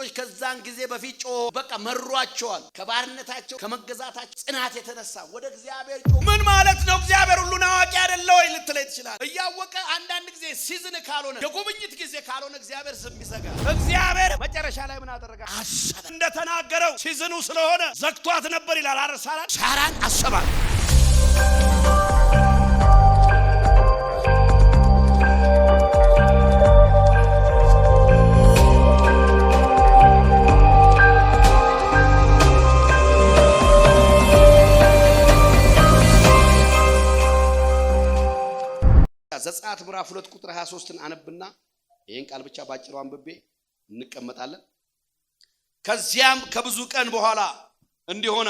ልጆች ከዛን ጊዜ በፊት ጮ በቃ መሯቸዋል። ከባርነታቸው ከመገዛታቸው ጽናት የተነሳ ወደ እግዚአብሔር ጮ። ምን ማለት ነው? እግዚአብሔር ሁሉን አዋቂ አይደለ ወይ ልትለይ ትችላል። እያወቀ አንዳንድ ጊዜ ሲዝን ካልሆነ የጉብኝት ጊዜ ካልሆነ እግዚአብሔር ዝም ይዘጋል። እግዚአብሔር መጨረሻ ላይ ምን አደረገ? አሰበ። እንደተናገረው ሲዝኑ ስለሆነ ዘግቷት ነበር ይላል። ሳራን አሰባት። ዘጸአት ምዕራፍ 2 ቁጥር 23ን አነብና ይሄን ቃል ብቻ ባጭሩ አንብቤ እንቀመጣለን። ከዚያም ከብዙ ቀን በኋላ እንዲሆነ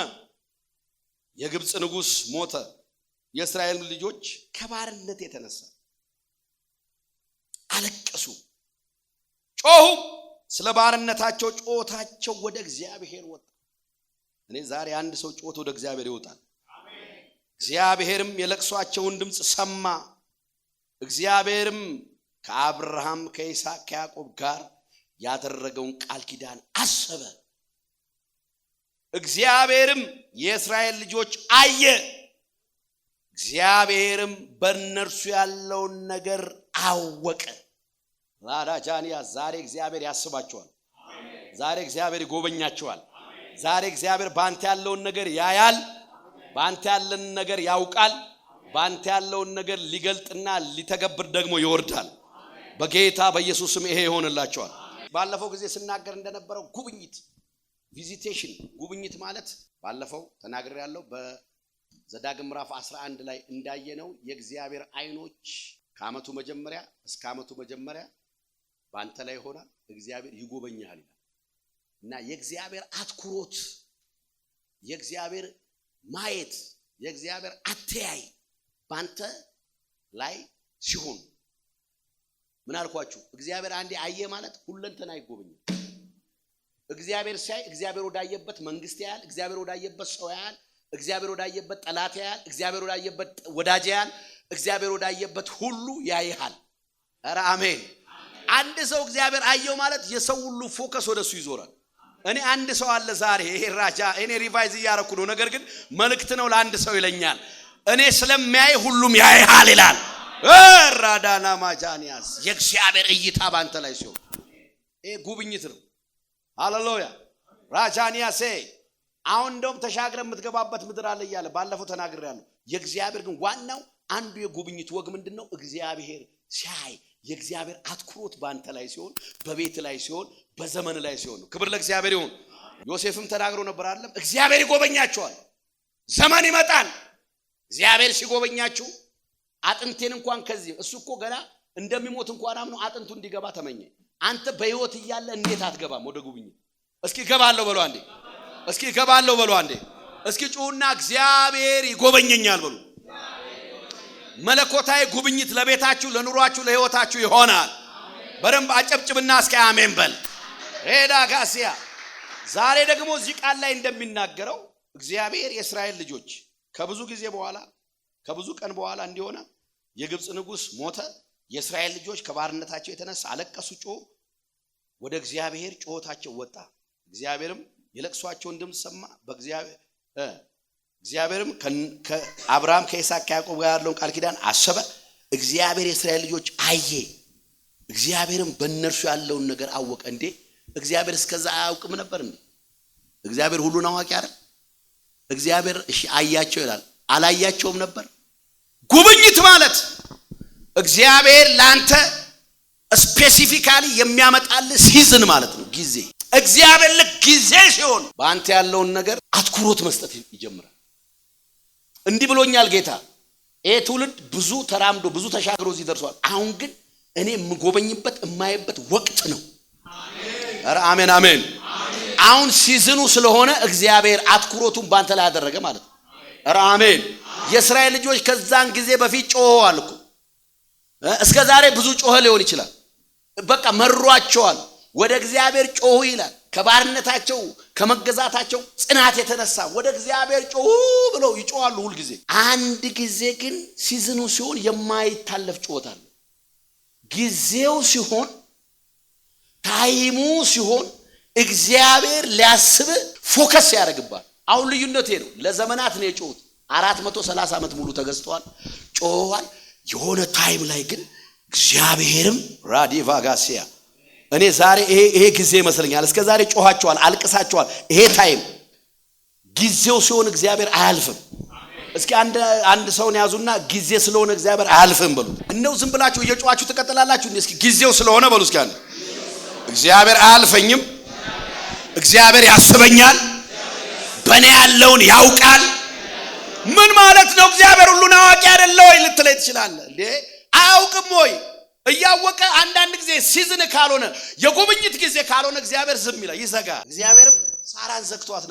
የግብጽ ንጉስ ሞተ። የእስራኤል ልጆች ከባርነት የተነሳ አለቀሱ፣ ጮሁ። ስለ ባርነታቸው ጮታቸው ወደ እግዚአብሔር ወጣ። እኔ ዛሬ አንድ ሰው ጮት ወደ እግዚአብሔር ይወጣል። አሜን። እግዚአብሔርም የለቅሷቸውን ድምጽ ሰማ። እግዚአብሔርም ከአብርሃም ከይስሐቅ ከያዕቆብ ጋር ያደረገውን ቃል ኪዳን አሰበ። እግዚአብሔርም የእስራኤል ልጆች አየ። እግዚአብሔርም በእነርሱ ያለውን ነገር አወቀ። ላዳጃኒያ ዛሬ እግዚአብሔር ያስባቸዋል። ዛሬ እግዚአብሔር ይጎበኛቸዋል። ዛሬ እግዚአብሔር ባንተ ያለውን ነገር ያያል። ባንተ ያለን ነገር ያውቃል። ባንተ ያለውን ነገር ሊገልጥና ሊተገብር ደግሞ ይወርዳል። በጌታ በኢየሱስም ይሄ ይሆንላችኋል። ባለፈው ጊዜ ስናገር እንደነበረው ጉብኝት ቪዚቴሽን፣ ጉብኝት ማለት ባለፈው ተናግሬ ያለው በዘዳግም ምዕራፍ 11 ላይ እንዳየነው የእግዚአብሔር አይኖች ከዓመቱ መጀመሪያ እስከ ዓመቱ መጀመሪያ ባንተ ላይ ሆና እግዚአብሔር ይጎበኛል ይላል እና የእግዚአብሔር አትኩሮት፣ የእግዚአብሔር ማየት፣ የእግዚአብሔር አተያይ ባንተ ላይ ሲሆን ምን አልኳችሁ? እግዚአብሔር አንዴ አየ ማለት ሁለንተና ይጎበኛል። እግዚአብሔር ሳይ እግዚአብሔር ወዳየበት መንግስት ያያል። እግዚአብሔር ወዳየበት ሰው ያያል። እግዚአብሔር ወዳየበት ጠላት ያያል። እግዚአብሔር ወዳየበት ወዳጅ ያያል። እግዚአብሔር ወዳየበት ሁሉ ያይሃል። ኧረ አሜን። አንድ ሰው እግዚአብሔር አየው ማለት የሰው ሁሉ ፎከስ ወደሱ ይዞራል። እኔ አንድ ሰው አለ ዛሬ ይሄ ራጃ እኔ ሪቫይዝ እያረኩ ነው። ነገር ግን መልእክት ነው ለአንድ ሰው ይለኛል። እኔ ስለሚያይ ሁሉም ያይሃል ይላል። ራዳና ማጃኒያስ የእግዚአብሔር እይታ ባንተ ላይ ሲሆን ይሄ ጉብኝት ነው። ሃሌሉያ ራጃኒያስ። አሁን እንደውም ተሻግረን የምትገባበት ምድር አለ እያለ ባለፈው ተናግሬያለሁ። የእግዚአብሔር ግን ዋናው አንዱ የጉብኝት ወግ ምንድነው? እግዚአብሔር ሲያይ የእግዚአብሔር አትኩሮት ባንተ ላይ ሲሆን፣ በቤት ላይ ሲሆን፣ በዘመን ላይ ሲሆን ነው። ክብር ለእግዚአብሔር ይሁን። ዮሴፍም ተናግሮ ነበር አይደለም? እግዚአብሔር ይጎበኛቸዋል። ዘመን ይመጣል። እግዚአብሔር ሲጎበኛችሁ አጥንቴን እንኳን ከዚህ እሱ እኮ ገና እንደሚሞት እንኳን አምኖ አጥንቱ እንዲገባ ተመኘ። አንተ በህይወት እያለ እንዴት አትገባም ወደ ጉብኝት? እስኪ ገባለሁ በሉ አንዴ። እስኪ ገባለሁ በሉ አንዴ። እስኪ ጩሁና እግዚአብሔር ይጎበኘኛል በሉ። መለኮታዊ ጉብኝት ለቤታችሁ፣ ለኑሯችሁ፣ ለህይወታችሁ ይሆናል። በደንብ አጨብጭብና እስኪ አሜን በል። ሬዳ ጋሲያ ዛሬ ደግሞ እዚህ ቃል ላይ እንደሚናገረው እግዚአብሔር የእስራኤል ልጆች ከብዙ ጊዜ በኋላ ከብዙ ቀን በኋላ እንዲሆነ የግብጽ ንጉስ ሞተ። የእስራኤል ልጆች ከባርነታቸው የተነሳ አለቀሱ፣ ጮሁ። ወደ እግዚአብሔር ጮታቸው ወጣ። እግዚአብሔርም የለቅሷቸውን ድምጽ ሰማ። እግዚአብሔርም ከአብርሃም ከይስሐቅ ከያዕቆብ ጋር ያለውን ቃል ኪዳን አሰበ። እግዚአብሔር የእስራኤል ልጆች አየ። እግዚአብሔርም በእነርሱ ያለውን ነገር አወቀ። እንዴ እግዚአብሔር እስከዛ አያውቅም ነበር እንዴ? እግዚአብሔር ሁሉን አዋቂ አይደል? እግዚአብሔር እሺ አያቸው ይላል። አላያቸውም ነበር? ጉብኝት ማለት እግዚአብሔር ላንተ ስፔሲፊካሊ የሚያመጣልህ ሲዝን ማለት ነው። ጊዜ እግዚአብሔር ልክ ጊዜ ሲሆን በአንተ ያለውን ነገር አትኩሮት መስጠት ይጀምራል። እንዲህ ብሎኛል ጌታ። ይሄ ትውልድ ብዙ ተራምዶ ብዙ ተሻግሮ እዚህ ደርሷል። አሁን ግን እኔ የምጎበኝበት የማይበት ወቅት ነው። ኧረ አሜን አሜን። አሁን ሲዝኑ ስለሆነ እግዚአብሔር አትኩሮቱን ባንተ ላይ ያደረገ ማለት ነው። ኧረ አሜን። የእስራኤል ልጆች ከዛን ጊዜ በፊት ጮኸዋል እኮ። እስከ ዛሬ ብዙ ጮኸ ሊሆን ይችላል። በቃ መሯቸዋል። ወደ እግዚአብሔር ጮሁ ይላል። ከባርነታቸው ከመገዛታቸው ጽናት የተነሳ ወደ እግዚአብሔር ጮሁ ብለው ይጮሃሉ ሁሉ ጊዜ። አንድ ጊዜ ግን ሲዝኑ ሲሆን የማይታለፍ ጮት አለ። ጊዜው ሲሆን ታይሙ ሲሆን እግዚአብሔር ሊያስብ ፎከስ ያደርግባል። አሁን ልዩነቴ ነው። ለዘመናት ነው የጮሁት 430 ዓመት ሙሉ ተገዝቷል፣ ጮኋል። የሆነ ታይም ላይ ግን እግዚአብሔርም ራዲቫጋሲያ እኔ ዛሬ ይሄ ጊዜ ይመስለኛል። እስከ ዛሬ ጮኻቸዋል፣ አልቅሳቸዋል። ይሄ ታይም ጊዜው ሲሆን እግዚአብሔር አያልፍም። እስኪ አንድ ሰውን ያዙና ጊዜ ስለሆነ እግዚአብሔር አያልፍም በሉ። እነው ዝም ብላችሁ እየጮኻችሁ ትቀጥላላችሁ እንዴ? እስኪ ጊዜው ስለሆነ በሉ። እስኪ አንድ እግዚአብሔር አያልፈኝም፣ እግዚአብሔር ያስበኛል፣ በእኔ ያለውን ያውቃል። ምን ማለት ነው? እግዚአብሔር ሁሉን አዋቂ አይደለ ወይ ልትለይ ትችላለህ እንዴ? አያውቅም ወይ? እያወቀ አንዳንድ ጊዜ ሲዝን ካልሆነ የጉብኝት ጊዜ ካልሆነ እግዚአብሔር ዝም ይላል፣ ይዘጋ። እግዚአብሔርም ሳራን ዘግቷት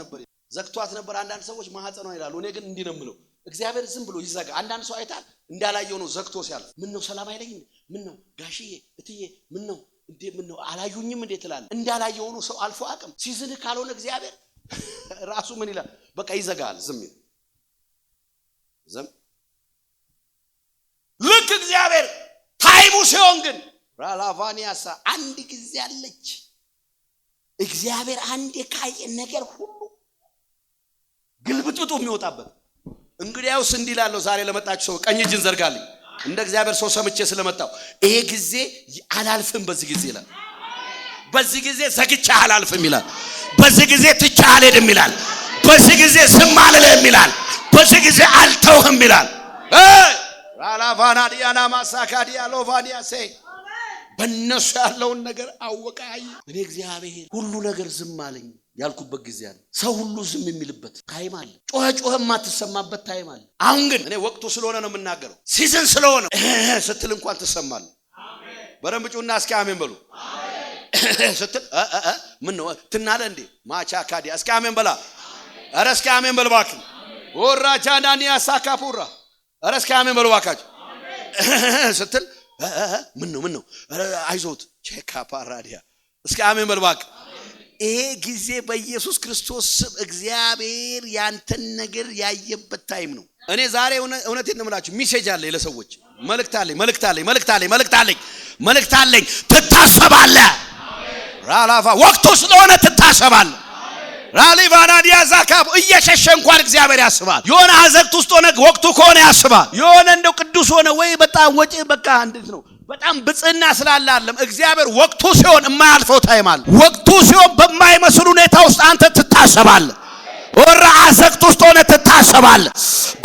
ነበር። አንዳንድ ሰዎች ማህፀኗ ይላሉ። እኔ ግን እንዲህ ነው የምለው፣ እግዚአብሔር ዝም ብሎ ይዘጋ። አንዳንድ ሰው አይታል እንዳላየው ነው ዘግቶ ሲያልፍ። ምን ነው ሰላም አይለኝም? ምን ነው ጋሽዬ እትዬ ምን ነው እንዴ? ምን ነው አላዩኝም እንዴ ትላለህ። እንዳላየው ነው ሰው አልፎ አቅም ሲዝን ካልሆነ እግዚአብሔር ራሱ ምን ይላል? በቃ ይዘጋል፣ ዝም ይላል። ልክ እግዚአብሔር ታይሙ ሲሆን ግን ራላቫኒያሳ አንድ ጊዜ አለች። እግዚአብሔር አንድ ካየ ነገር ሁሉ ግልብጥብጡ የሚወጣበት። እንግዲያውስ እንዲህ እላለሁ ዛሬ ለመጣችሁ ሰው ቀኝ እጅን ዘርጋልኝ። እንደ እግዚአብሔር ሰው ሰምቼ ስለመጣው ይሄ ጊዜ አላልፍም። በዚህ ጊዜ ይላል፣ በዚህ ጊዜ ዘግቻ አላልፍም ይላል፣ በዚህ ጊዜ ትቻ አልሄድም ይላል፣ በዚህ ጊዜ ዝም አልልም ይላል፣ በዚህ ጊዜ አልተውህም ይላል። ራላቫና ዲያና ማሳካዲያ ሎቫኒያ ሴ በእነሱ ያለውን ነገር አወቀ። እኔ እግዚአብሔር ሁሉ ነገር ዝም አለኝ ያልኩበት ጊዜ አለ። ሰው ሁሉ ዝም የሚልበት ታይም አለ። ጮኸ የማትሰማበት ታይም አለ። አሁን ግን እኔ ወቅቱ ስለሆነ ነው የምናገረው። ሲዝን ስለሆነ ስትል እንኳን ትሰማለህ። በደንብ ጩና እስኪ አሜን በሉ። ስትል ምን ነው ትናለ እንዴ? ማቻ ካዲያ እስኪ አሜን በላ። ኧረ እስኪ አሜን በል እባክህ። ወራጃናኒያ ሳካፑራ ኧረ እስኪ አሜን በሉ እባካችሁ። ስትል ምን ነው አይዞት ቼካ ፓራዲያ እስኪ አሜን በል እባክህ። ይሄ ጊዜ በኢየሱስ ክርስቶስ ስም እግዚአብሔር ያንተን ነገር ያየበት ታይም ነው። እኔ ዛሬ እውነቴን ነው የምላችሁ፣ ሚሴጅ አለ ለሰዎች፣ መልእክት አለኝ። ትታሰባለህ። ራላፋ ወቅቱ ስለሆነ ትታሰባለህ። ራሊቫና ዲያዛካብ እየሸሸ እንኳን እግዚአብሔር ያስባል። የሆነ አዘቅት ውስጥ ሆነ ወቅቱ ከሆነ ያስባል። የሆነ እንደው ቅዱስ ሆነ ወይ በጣም ወጪ በቃ እንዴት ነው በጣም ብጽና ስላለ አይደለም። እግዚአብሔር ወቅቱ ሲሆን የማያልፈው ታይም አለ። ወቅቱ ሲሆን በማይመስል ሁኔታ ውስጥ አንተ ትታሰባለህ። ወራ አዘቅት ውስጥ ሆነ ትታሰባለህ።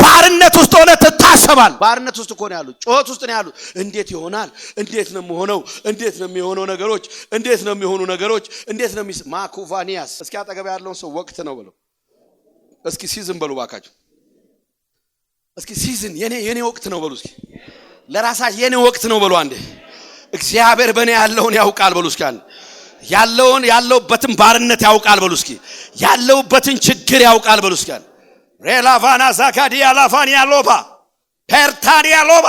ባርነት ውስጥ ሆነ ትታሰባለህ። ባርነት ውስጥ እኮ ነው ያሉት፣ ጩኸት ውስጥ ነው ያሉት። እንዴት ይሆናል? እንዴት ነው የሚሆነው? እንዴት ነው የሚሆነው ነገሮች? እንዴት ነው የሚሆኑ ነገሮች? እንዴት ነው ማኩቫኒያስ። እስኪ አጠገብ ያለውን ሰው ወቅት ነው ብለው እስኪ ሲዝን በሉ ባካችሁ። እስኪ ሲዝን የኔ ወቅት ነው በሉ እስኪ ለራሳችሁ የኔ ወቅት ነው በሉ አንዴ። እግዚአብሔር በእኔ ያለውን ያውቃል በሉ እስኪ አንዴ። ያለውበትን ባርነት ያውቃል በሉ እስኪ። ያለውበትን ችግር ያውቃል በሉ እስኪ። ሬላቫና ዛካዲያ ላፋኒያ ሎባ ፐርታኒያ ሎባ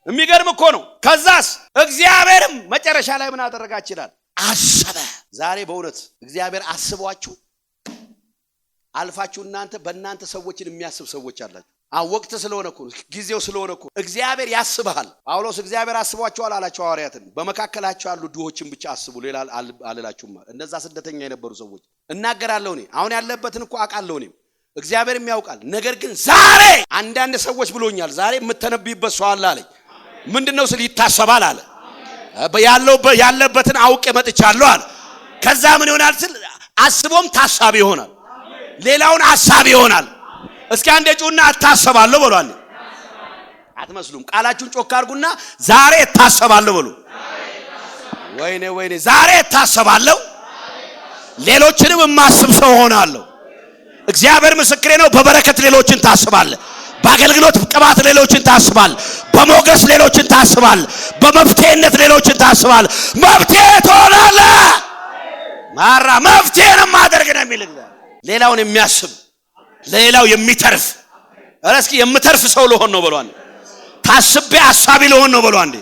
የሚገርም እኮ ነው። ከዛስ እግዚአብሔርም መጨረሻ ላይ ምን አደረጋች ይላል? አሰበ። ዛሬ በእውነት እግዚአብሔር አስቧችሁ አልፋችሁ በእናንተ ሰዎችን የሚያስብ ሰዎች አላችሁ። ወቅት ስለሆነ እኮ ጊዜው ስለሆነ እኮ እግዚአብሔር ያስብሃል። ጳውሎስ እግዚአብሔር አስቧቸዋል አላቸው ሐዋርያትን። በመካከላቸው ያሉ ድሆችን ብቻ አስቡ ሌላ አልላችሁም። እነዛ ስደተኛ የነበሩ ሰዎች እናገራለሁ። እኔ አሁን ያለበትን እኮ አውቃለሁ። እኔም እግዚአብሔርም ያውቃል። ነገር ግን ዛሬ አንዳንድ ሰዎች ብሎኛል፣ ዛሬ የምትተነብይበት ሰው አለ አለኝ። ምንድነው ስል ይታሰባል አለ። ያለበትን አውቄ መጥቻለሁ አለ። ከዛ ምን ይሆናል ስል አስቦም ታሳቢ ይሆናል፣ ሌላውን አሳቢ ይሆናል። እስኪ አንዴ ጩና እታሰባለሁ በሉ። አንዴ አትመስሉም። ቃላችሁን ጮክ አድርጉና ዛሬ እታሰባለሁ በሉ። ወይኔ ዛሬ እታሰባለሁ፣ ሌሎችንም የማስብ ሰው ሆናለሁ። እግዚአብሔር ምስክሬ ነው። በበረከት ሌሎችን ታስባለህ፣ በአገልግሎት ቅባት ሌሎችን ታስባለህ፣ በሞገስ ሌሎችን ታስባለህ፣ በመፍትሄነት ሌሎችን ታስባለህ። መፍትሄ ትሆናለህ። ማራ መፍትሄንም ማድረግ ነው የሚል ሌላውን የሚያስብ ለሌላው የሚተርፍ። እስኪ የምተርፍ ሰው ልሆን ነው በሏን። ታስቤ አሳቢ ልሆን ነው በሏን።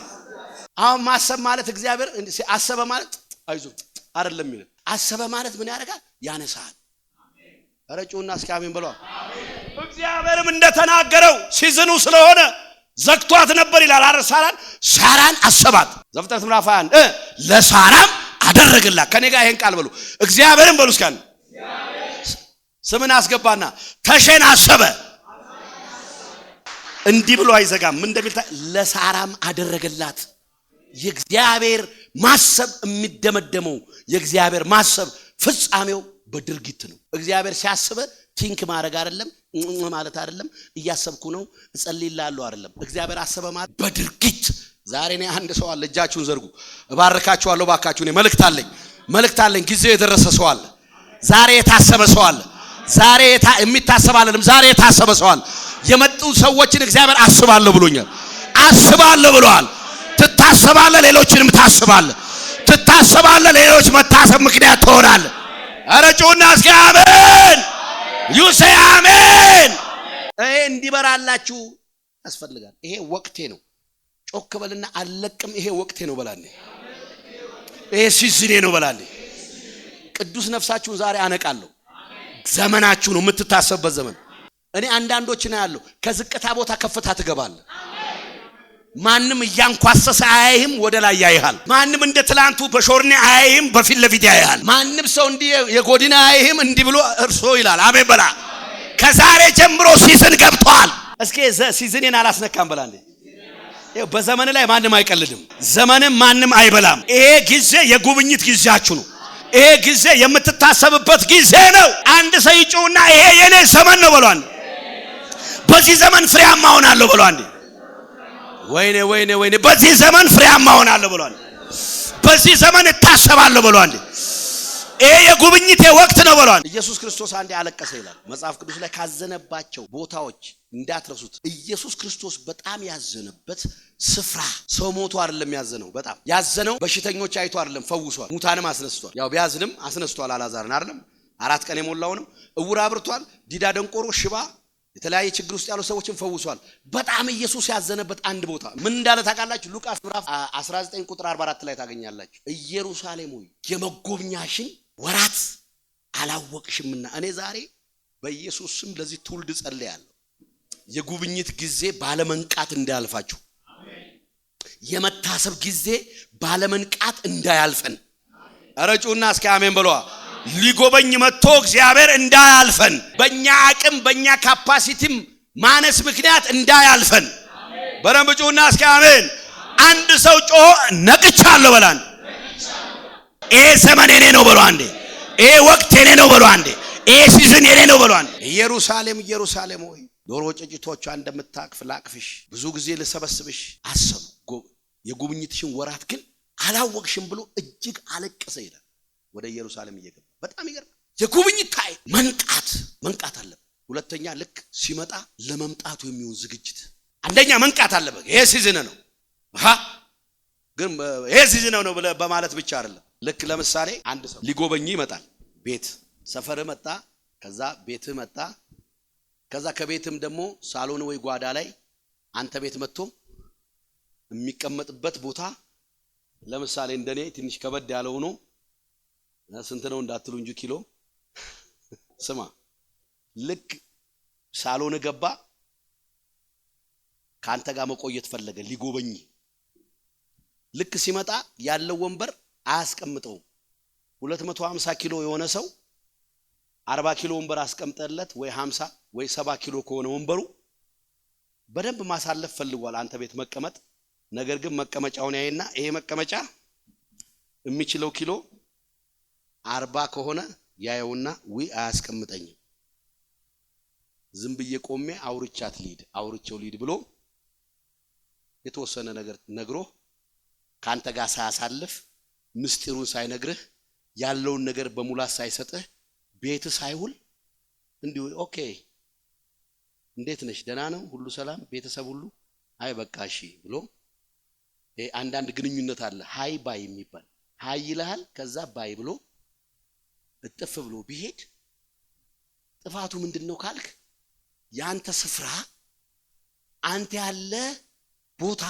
አሁን ማሰብ ማለት እግዚአብሔር አሰበ ማለት አይዞ አይደለም ይላል። አሰበ ማለት ምን ያደርጋል? ያነሳል። አረጩና እስኪ አሜን በሏ። እግዚአብሔርም እንደተናገረው ሲዝኑ ስለሆነ ዘግቷት ነበር ይላል። ሳራን አሰባት። ዘፍጥረት ምዕራፍ 21 ለሳራም አደረገላት። ከኔ ጋር ይሄን ቃል በሉ እግዚአብሔርን በሉ እስካን ስምን አስገባና ተሼን አሰበ። እንዲህ ብሎ አይዘጋም። ምን እንደሚል ለሳራም አደረገላት። የእግዚአብሔር ማሰብ የሚደመደመው የእግዚአብሔር ማሰብ ፍጻሜው በድርጊት ነው። እግዚአብሔር ሲያስበ ቲንክ ማድረግ አይደለም ማለት አይደለም እያሰብኩ ነው እጸልይላለሁ አይደለም። እግዚአብሔር አሰበ ማለት በድርጊት። ዛሬ ነው አንድ ሰው አለ እጃችሁን ዘርጉ እባርካችኋለሁ ባካችሁ። እኔ መልእክት አለኝ ጊዜው የደረሰ ሰው አለ። ዛሬ የታሰበ ሰው አለ። ዛሬ የሚታሰብ አይደለም ዛሬ የታሰበ ሰው አለ። የመጡ ሰዎችን እግዚአብሔር አስባለሁ ብሎኛል። አስባለሁ ብሏል። ትታሰባለህ ሌሎችንም ታስባለህ። ትታሰባለህ ሌሎች መታሰብ ምክንያት ትሆናለህ። ኧረ ጩና እስኪ አሜን ዩሴ አሜን። ይሄ እንዲበራላችሁ ያስፈልጋል። ይሄ ወቅቴ ነው። ጮክ በልና አለቅም። ይሄ ወቅቴ ነው በላኔ። ይሄ ሲዝኔ ነው በላኔ። ቅዱስ ነፍሳችሁን ዛሬ አነቃለሁ። ዘመናችሁ ነው የምትታሰብበት ዘመን። እኔ አንዳንዶች ነው ያለው ከዝቅታ ቦታ ከፍታ ትገባለህ። ማንም እያንኳሰሰ አያይህም፣ ወደ ላይ ያይሃል። ማንም እንደ ትላንቱ በሾርኔ አያይህም፣ በፊት ለፊት ያይሃል። ማንም ሰው እንዲህ የጎዲና አያይህም፣ እንዲህ ብሎ እርሶ ይላል። አሜን በላ። ከዛሬ ጀምሮ ሲዝን ገብቷል። እስኪ ሲዝኔን አላስነካም በላ። እንዴ በዘመን ላይ ማንም አይቀልድም። ዘመንም ማንም አይበላም። ይሄ ጊዜ የጉብኝት ጊዜያችሁ ነው። ይሄ ጊዜ የምትታሰብበት ጊዜ ነው። አንድ ሰው ይጮህና ይሄ የኔ ዘመን ነው ብሏል። በዚህ ዘመን ፍሬያማ ሆናለሁ ብሏል። ወይኔ ወይኔ ወይኔ በዚህ ዘመን ፍሬያማ ሆናለሁ ብሏል። በዚህ ዘመን እታሰባለሁ ብሏል። ይሄ የጉብኝቴ ወቅት ነው ብሏል። ኢየሱስ ክርስቶስ አንዴ አለቀሰ ይላል መጽሐፍ ቅዱስ ላይ። ካዘነባቸው ቦታዎች እንዳትረሱት። ኢየሱስ ክርስቶስ በጣም ያዘነበት ስፍራ ሰው ሞቶ አይደለም ያዘነው። በጣም ያዘነው በሽተኞች አይቶ አይደለም ፈውሷል። ሙታንም አስነስቷል። ያው ቢያዝንም አስነስቷል። አላዛርን አይደለም 4 ቀን የሞላውንም እውር አብርቷል። ዲዳ፣ ደንቆሮ፣ ሽባ የተለያየ ችግር ውስጥ ያሉ ሰዎችን ፈውሷል። በጣም ኢየሱስ ያዘነበት አንድ ቦታ ምን እንዳለ ታውቃላችሁ? ሉቃስ ምዕራፍ 19 ቁጥር 44 ላይ ታገኛላችሁ። ኢየሩሳሌም ሆይ የመጎብኛሽን ወራት አላወቅሽምና። እኔ ዛሬ በኢየሱስ ስም ለዚህ ትውልድ ጸልያለሁ። የጉብኝት ጊዜ ባለመንቃት እንዳያልፋችሁ። የመታሰብ ጊዜ ባለመንቃት እንዳያልፈን። አረጩና እስኪ አሜን ብሏ። ሊጎበኝ መጥቶ እግዚአብሔር እንዳያልፈን፣ በእኛ አቅም በእኛ ካፓሲቲም ማነስ ምክንያት እንዳያልፈን። በደንብ ጩና እስኪ አሜን። አንድ ሰው ጮሆ ነቅቻለሁ በላን። ይሄ ዘመን የኔ ነው በሉ አንዴ። ይሄ ወቅት የኔ ነው በሉ አንዴ። ይሄ ሲዝን የኔ ነው በሉ አንዴ። ኢየሩሳሌም ኢየሩሳሌም ሆይ ዶሮ ጭጭቶቿ እንደምታቅፍ ላቅፍሽ፣ ብዙ ጊዜ ልሰበስብሽ አሰቡ፣ የጉብኝትሽን ወራት ግን አላወቅሽም ብሎ እጅግ አለቀሰ ይላል። ወደ ኢየሩሳሌም እየገባ በጣም ይገርም። የጉብኝት ታይ መንቃት አለበት። ሁለተኛ ልክ ሲመጣ ለመምጣቱ የሚሆን ዝግጅት። አንደኛ መንቃት አለበት። ይሄ ሲዝን ነው ግን ይሄ ሲዝን ነው ብለ በማለት ብቻ አይደለም። ልክ ለምሳሌ አንድ ሰው ሊጎበኝ ይመጣል። ቤት ሰፈር መጣ፣ ከዛ ቤት መጣ፣ ከዛ ከቤትም ደግሞ ሳሎን ወይ ጓዳ ላይ አንተ ቤት መጥቶ የሚቀመጥበት ቦታ ለምሳሌ እንደኔ ትንሽ ከበድ ያለው ነው። ስንት ነው እንዳትሉ እንጂ ኪሎ ስማ። ልክ ሳሎን ገባ፣ ካንተ ጋር መቆየት ፈለገ ሊጎበኝ። ልክ ሲመጣ ያለው ወንበር አያስቀምጠው። 250 ኪሎ የሆነ ሰው 40 ኪሎ ወንበር አስቀምጠለት ወይ 50 ወይ 70 ኪሎ ከሆነ ወንበሩ በደንብ ማሳለፍ ፈልጓል አንተ ቤት መቀመጥ። ነገር ግን መቀመጫውን ያይና ይሄ መቀመጫ የሚችለው ኪሎ 40 ከሆነ ያየውና ወይ አያስቀምጠኝም፣ ዝም ብዬ ቆሜ አውርቼው ሊድ ብሎ የተወሰነ ነገር ነግሮ ካንተ ጋር ሳያሳልፍ ምስጢሩን ሳይነግርህ ያለውን ነገር በሙላት ሳይሰጥህ ቤት ሳይውል እንዲሁ ኦኬ እንዴት ነሽ ደህና ነው ሁሉ ሰላም ቤተሰብ ሁሉ አይ በቃ እሺ ብሎ አንዳንድ ግንኙነት አለ ሃይ ባይ የሚባል ሃይ ይልሃል ከዛ ባይ ብሎ እጥፍ ብሎ ቢሄድ ጥፋቱ ምንድነው ካልክ ያንተ ስፍራ አንተ ያለ ቦታ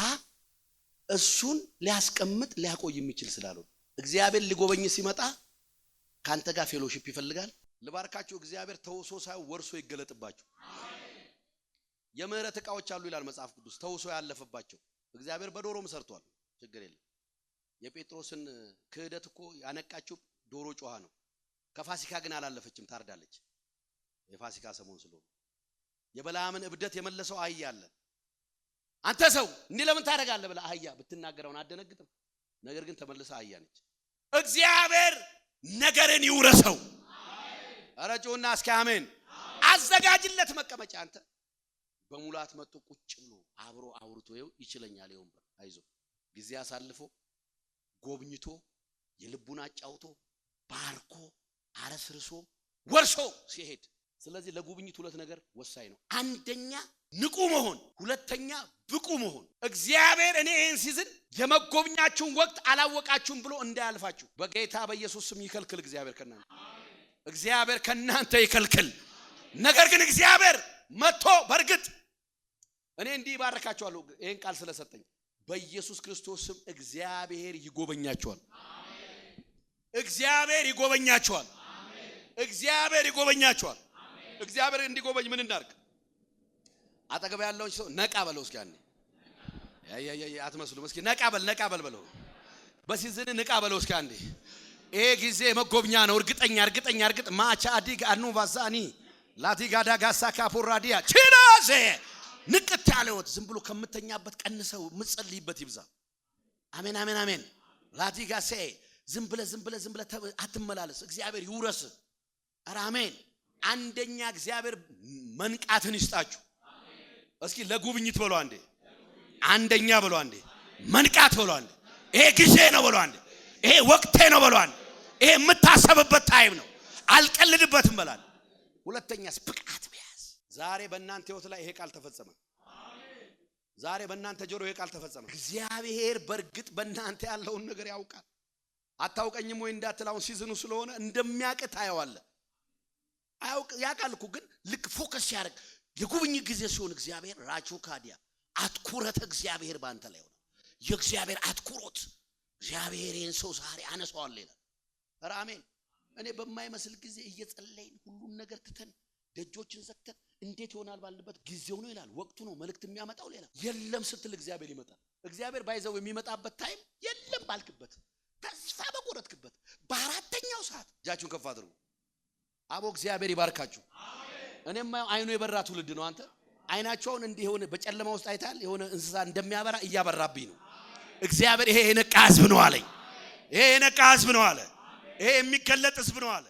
እሱን ሊያስቀምጥ ሊያቆይ የሚችል ስላለው እግዚአብሔር ሊጎበኝ ሲመጣ ካንተ ጋር ፌሎሺፕ ይፈልጋል። ልባርካችሁ እግዚአብሔር ተውሶ ሳይሆን ወርሶ ይገለጥባችሁ። የምህረት ዕቃዎች አሉ ይላል መጽሐፍ ቅዱስ ተውሶ ያለፈባቸው። እግዚአብሔር በዶሮም ሰርቷል ችግር የለም። የጴጥሮስን ክህደት እኮ ያነቃችው ዶሮ ጮሃ ነው። ከፋሲካ ግን አላለፈችም፣ ታርዳለች። የፋሲካ ሰሞን ስለሆነ የበለዓምን እብደት የመለሰው አህያ አለ። አንተ ሰው እንዲህ ለምን ታደርጋለህ ብላ አህያ ብትናገረውን አደነግጥም። ነገር ግን ተመልሳ አህያ ነች። እግዚአብሔር ነገርን ይውረሰው። አረጆና እስኪ አሜን። አዘጋጅለት መቀመጫ። አንተ በሙላት መጥቶ ቁጭ ብሎ አብሮ አውርቶ ይችለኛል። ይወንበር አይዞ ጊዜ አሳልፎ ጎብኝቶ የልቡን አጫውቶ ባርኮ አረስርሶ ወርሶ ሲሄድ። ስለዚህ ለጉብኝት ሁለት ነገር ወሳኝ ነው። አንደኛ ንቁ መሆን፣ ሁለተኛ ብቁ መሆን። እግዚአብሔር እኔ ይህን ሲዝን የመጎብኛችሁን ወቅት አላወቃችሁም ብሎ እንዳያልፋችሁ በጌታ በኢየሱስ ስም ይከልክል። እግዚአብሔር ከናንተ ይከልክል። ነገር ግን እግዚአብሔር መጥቶ በርግጥ እኔ እንዲህ ባረካችኋለሁ ይሄን ቃል ስለሰጠኝ በኢየሱስ ክርስቶስ ስም እግዚአብሔር ይጎበኛችኋል። እግዚአብሔር ይጎበኛችኋል። እግዚአብሔር ይጎበኛችኋል። እግዚአብሔር እንዲጎበኝ ምን እናርግ? አጠገብ ያለውን ሰው ነቃ በለው እስኪ አንዴ። አትመስሉም? እስኪ ነቃ በል በለው። በሲዝን ነቃ በለው እስኪ አንዴ። ይሄ ጊዜ መጎብኛ ነው። እርግጠኛ ማቻ አዲግ አኑ ባዛኒ ላቲጋዳ ጋሳካ ፖራዲያ ቺራዜ ንቅት ያለውት ዝም ብሎ ከምተኛበት ቀንሰው ምጸልይበት ይብዛ። አሜን። ላቲጋሴ ዝም ብለ አትመላለስ። እግዚአብሔር ይውረስ። ኧረ አሜን። አንደኛ እግዚአብሔር መንቃትን ይስጣችሁ። እስኪ ለጉብኝት በለው አንዴ። አንደኛ በለው አንዴ። መንቃት በለው አንዴ። ይሄ ጊዜ ነው በለው አንዴ። ይሄ ወቅቴ ነው በለው አንዴ። ይሄ የምታሰብበት ታይም ነው። አልቀልድበትም በላል። ሁለተኛስ ብቃት መያዝ። ዛሬ በእናንተ ህይወት ላይ ይሄ ቃል ተፈጸመ። ዛሬ በእናንተ ጆሮ ይሄ ቃል ተፈጸመ። እግዚአብሔር በርግጥ በእናንተ ያለውን ነገር ያውቃል። አታውቀኝም ወይ እንዳትላውን ሲዝኑ ስለሆነ እንደሚያውቅ ታየዋለህ። ያውቃል እኮ ግን ልክ ፎከስ ያደርግ የጉብኝት ጊዜ ሲሆን እግዚአብሔር ራቹ ካዲያ አትኩረት እግዚአብሔር ባንተ ላይ ሆነ። የእግዚአብሔር አትኩሮት እግዚአብሔር ይህን ሰው ዛሬ አነሳዋለሁ ይላል። ኧረ አሜን። እኔ በማይመስል ጊዜ እየጸለይን ሁሉን ነገር ትተን ደጆችን ዘግተን እንዴት ይሆናል ባልንበት ጊዜው ነው ይላል። ወቅቱ ነው መልእክት የሚያመጣው ሌላ የለም ስትል እግዚአብሔር ይመጣል። እግዚአብሔር ባይዘው የሚመጣበት ታይም የለም ባልክበት ተስፋ በቆረጥክበት በአራተኛው ሰዓት እጃችሁን ከፍ አድርጉ። አቦ እግዚአብሔር ይባርካችሁ። እኔማ አይኑ የበራ ትውልድ ነው። አንተ አይናቸውን እንዲህ የሆነ በጨለማ ውስጥ አይታል የሆነ እንስሳ እንደሚያበራ እያበራብኝ ነው። እግዚአብሔር ይሄ የነቃ ህዝብ ነው አለኝ። ይሄ የነቃ ህዝብ ነው አለ። ይሄ የሚገለጥ ህዝብ ነው አለ።